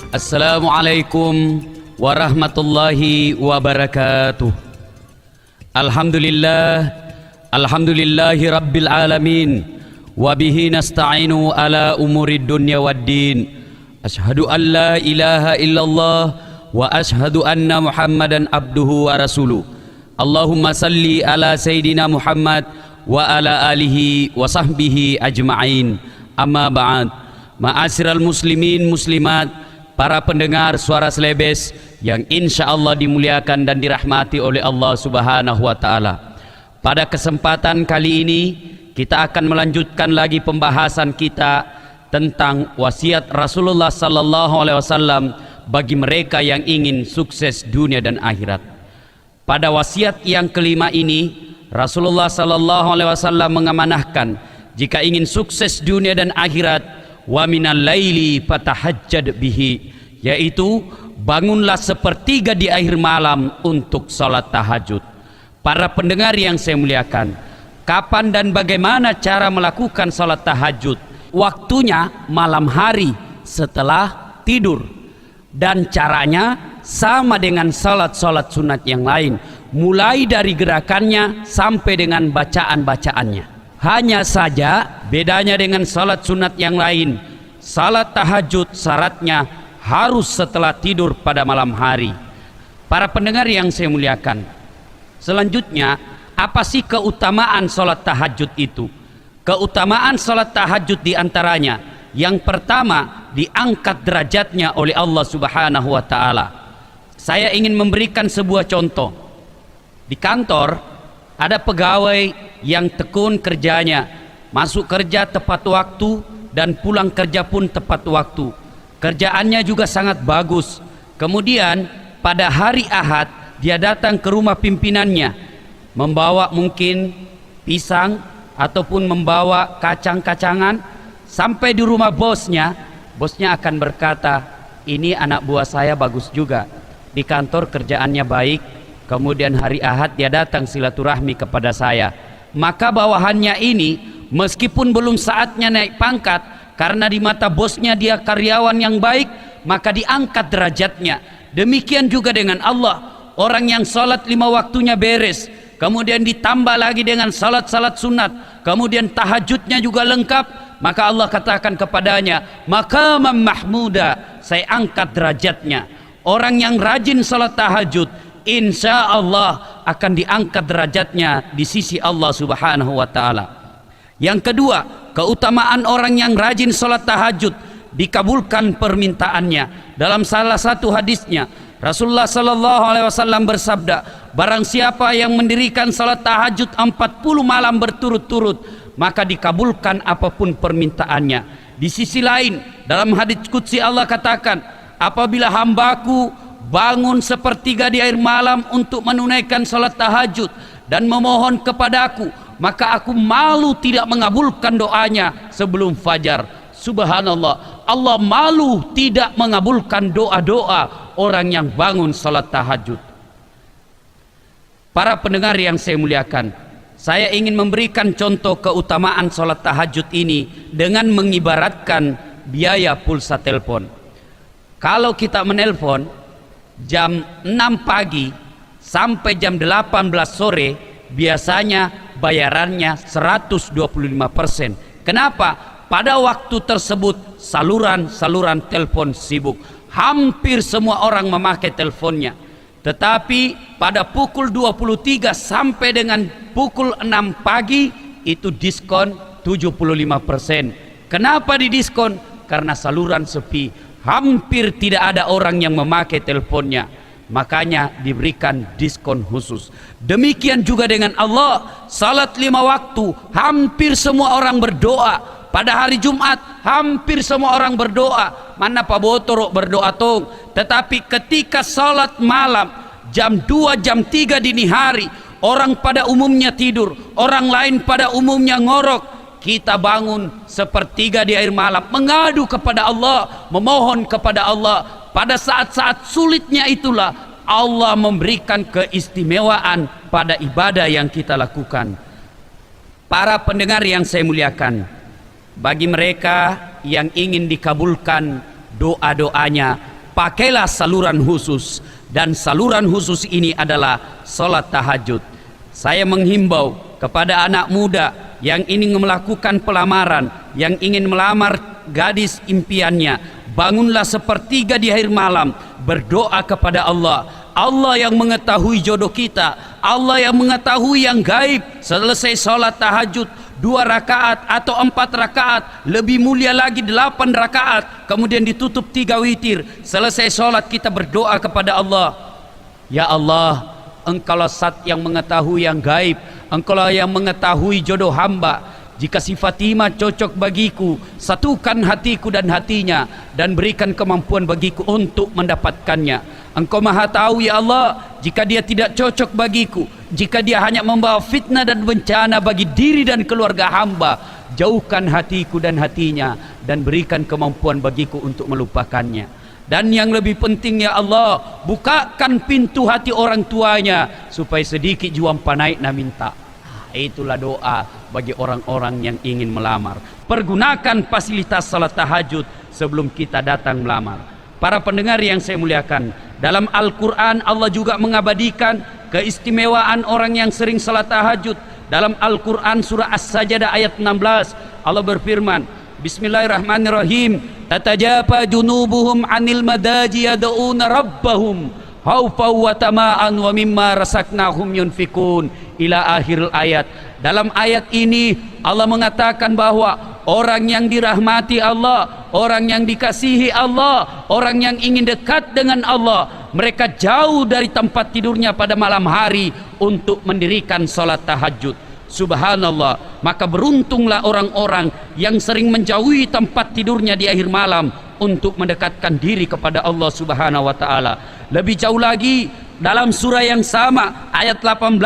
Assalamualaikum warahmatullahi wabarakatuh. Alhamdulillahi rabbil alamin. Wabihi nasta'inu ala umurid dunya waddin. Ashhadu an la ilaha illallah wa ashhadu anna muhammadan abduhu wa rasuluh. Allahumma salli ala sayyidina Muhammad wa ala alihi wa sahbihi ajma'in. Amma ba'd. Ma'asyiral muslimin muslimat, para pendengar suara Selebes yang insya Allah dimuliakan dan dirahmati oleh Allah Subhanahu wa Ta'ala. Pada kesempatan kali ini kita akan melanjutkan lagi pembahasan kita tentang wasiat Rasulullah sallallahu alaihi wasallam bagi mereka yang ingin sukses dunia dan akhirat. Pada wasiat yang kelima ini Rasulullah sallallahu alaihi wasallam mengamanahkan, jika ingin sukses dunia dan akhirat, wa minal laili fatahajjad bihi, yaitu bangunlah sepertiga di akhir malam untuk salat tahajud. Para pendengar yang saya muliakan, kapan dan bagaimana cara melakukan salat tahajud? Waktunya malam hari setelah tidur, dan caranya sama dengan salat-salat sunat yang lain, mulai dari gerakannya sampai dengan bacaan-bacaannya. Hanya saja bedanya dengan salat sunat yang lain, salat tahajud syaratnya harus setelah tidur pada malam hari. Para pendengar yang saya muliakan, selanjutnya apa sih keutamaan salat tahajud itu? Keutamaan salat tahajud diantaranya, yang pertama, diangkat derajatnya oleh Allah Subhanahu wa Ta'ala. Saya ingin memberikan sebuah contoh. Di kantor ada pegawai yang tekun kerjanya, masuk kerja tepat waktu dan pulang kerja pun tepat waktu. Kerjaannya juga sangat bagus. Kemudian pada hari Ahad dia datang ke rumah pimpinannya, membawa mungkin pisang ataupun membawa kacang-kacangan. Sampai di rumah bosnya, bosnya akan berkata, ini anak buah saya bagus juga, di kantor kerjaannya baik. Kemudian hari Ahad dia datang silaturahmi kepada saya. Maka bawahannya ini meskipun belum saatnya naik pangkat, karena di mata bosnya dia karyawan yang baik, maka diangkat derajatnya. Demikian juga dengan Allah. Orang yang salat 5 waktunya beres, kemudian ditambah lagi dengan salat-salat sunat, kemudian tahajudnya juga lengkap, maka Allah katakan kepadanya, maqaman mahmuda, saya angkat derajatnya. Orang yang rajin salat tahajud, insya Allah akan diangkat derajatnya di sisi Allah Subhanahu wa Ta'ala. Yang kedua, keutamaan orang yang rajin salat tahajud, dikabulkan permintaannya. Dalam salah satu hadisnya Rasulullah sallallahu alaihi wasallam bersabda, barang siapa yang mendirikan salat tahajud 40 malam berturut-turut, maka dikabulkan apapun permintaannya. Di sisi lain, dalam hadits qudsi Allah katakan, apabila hambaku bangun sepertiga di akhir malam untuk menunaikan salat tahajud dan memohon kepadaku, maka aku malu tidak mengabulkan doanya sebelum fajar. Subhanallah, Allah malu tidak mengabulkan doa-doa orang yang bangun salat tahajud. Para pendengar yang saya muliakan, saya ingin memberikan contoh keutamaan salat tahajud ini dengan mengibaratkan biaya pulsa telepon. Kalau kita menelpon jam 6 pagi sampai jam 18 sore, biasanya bayarannya 125%. Kenapa? Pada waktu tersebut saluran telepon sibuk, hampir semua orang memakai teleponnya. Tetapi pada pukul 23 sampai dengan pukul 6 pagi itu diskon 75%. Kenapa didiskon? Karena saluran sepi, hampir tidak ada orang yang memakai teleponnya, makanya diberikan diskon khusus. Demikian juga dengan Allah, salat 5 waktu hampir semua orang berdoa. Pada hari Jumat hampir semua orang berdoa. Mana Pak Botorok berdoa tong. Tetapi ketika salat malam jam 2 jam 3 dini hari, orang pada umumnya tidur, orang lain pada umumnya ngorok, kita bangun sepertiga di akhir malam mengadu kepada Allah, memohon kepada Allah. Pada saat-saat sulitnya itulah Allah memberikan keistimewaan pada ibadah yang kita lakukan. Para pendengar yang saya muliakan, bagi mereka yang ingin dikabulkan doa-doanya, pakailah saluran khusus, dan saluran khusus ini adalah salat tahajud. Saya menghimbau kepada anak muda yang ingin melakukan pelamaran, yang ingin melamar gadis impiannya, bangunlah sepertiga di akhir malam, berdoa kepada Allah. Allah yang mengetahui jodoh kita, Allah yang mengetahui yang gaib. Selesai sholat tahajud 2 rakaat atau 4 rakaat, lebih mulia lagi 8 rakaat, kemudian ditutup 3 witir. Selesai sholat kita berdoa kepada Allah, ya Allah, Engkaulah Zat yang mengetahui yang gaib, Engkaulah yang mengetahui jodoh hamba. Jika si Fatimah cocok bagiku, satukan hatiku dan hatinya, dan berikan kemampuan bagiku untuk mendapatkannya. Engkau maha tahu ya Allah, jika dia tidak cocok bagiku, jika dia hanya membawa fitnah dan bencana bagi diri dan keluarga hamba, jauhkan hatiku dan hatinya, dan berikan kemampuan bagiku untuk melupakannya. Dan yang lebih penting ya Allah, bukakan pintu hati orang tuanya, supaya sedikit juang panaik na minta. Itulah doa bagi orang-orang yang ingin melamar. Pergunakan fasilitas salat tahajud sebelum kita datang melamar. Para pendengar yang saya muliakan, dalam Al-Quran Allah juga mengabadikan keistimewaan orang yang sering salat tahajud. Dalam Al-Quran surah As-Sajdah ayat 16, Allah berfirman, Bismillahirrahmanirrahim, tatajafa junubuhum anil madaji yad'una rabbahum khaufa wa tama'an wa mimma rasaknahum yunfikun, ila akhir ayat. Dalam ayat ini Allah mengatakan bahwa orang yang dirahmati Allah, orang yang dikasihi Allah, orang yang ingin dekat dengan Allah, mereka jauh dari tempat tidurnya pada malam hari untuk mendirikan sholat tahajud. Subhanallah, maka beruntunglah orang-orang yang sering menjauhi tempat tidurnya di akhir malam untuk mendekatkan diri kepada Allah Subhanahu wa taala. Lebih jauh lagi, dalam surah yang sama ayat 18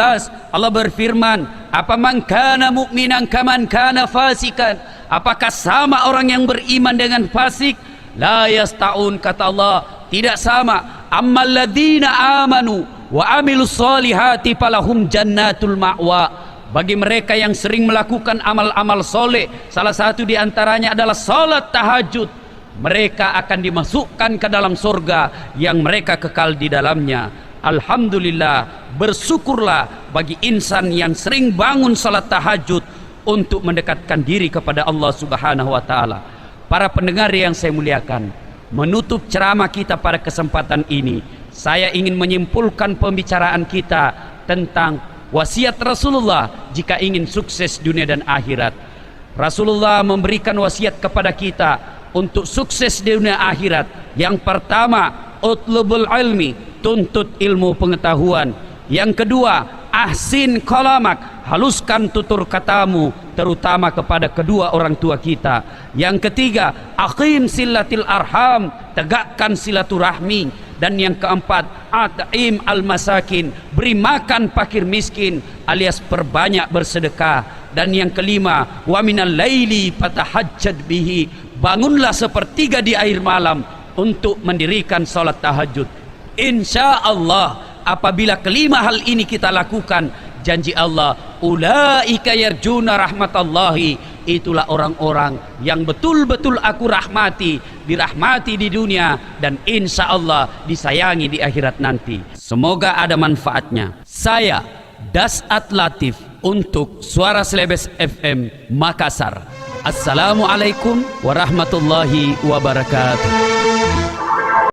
Allah berfirman, apaman kana mu'minan kaman kana fasikan, apakah sama orang yang beriman dengan fasik? La yasta'un, kata Allah, tidak sama. Ammal ladzina amanu wa amilus solihati falahum jannatul ma'wa. Bagi mereka yang sering melakukan amal-amal soleh, salah satu di antaranya adalah salat tahajud, mereka akan dimasukkan ke dalam surga yang mereka kekal di dalamnya. Alhamdulillah, bersyukurlah bagi insan yang sering bangun salat tahajud untuk mendekatkan diri kepada Allah Subhanahu wa taala. Para pendengar yang saya muliakan, menutup ceramah kita pada kesempatan ini, saya ingin menyimpulkan pembicaraan kita tentang wasiat Rasulullah jika ingin sukses dunia dan akhirat. Rasulullah memberikan wasiat kepada kita untuk sukses di dunia akhirat. Yang pertama, utlubul ilmi, tuntut ilmu pengetahuan. Yang kedua, ahsin kalamak, haluskan tutur katamu, terutama kepada kedua orang tua kita. Yang ketiga, aqim silatil arham, tegakkan silaturahmi. Dan yang keempat, at'im al-masakin, beri makan fakir miskin, alias perbanyak bersedekah. Dan yang kelima, wa minal laili fatahajjad bihi, bangunlah sepertiga di akhir malam untuk mendirikan salat tahajud. Insya Allah, apabila kelima hal ini kita lakukan, janji Allah, ulaika yarjuna rahmatallahi, itulah orang-orang yang betul-betul aku rahmati, dirahmati di dunia, dan insya Allah disayangi di akhirat nanti. Semoga ada manfaatnya. Saya Dasat Latif untuk Suara Selebes FM Makassar. Assalamualaikum warahmatullahi wabarakatuh.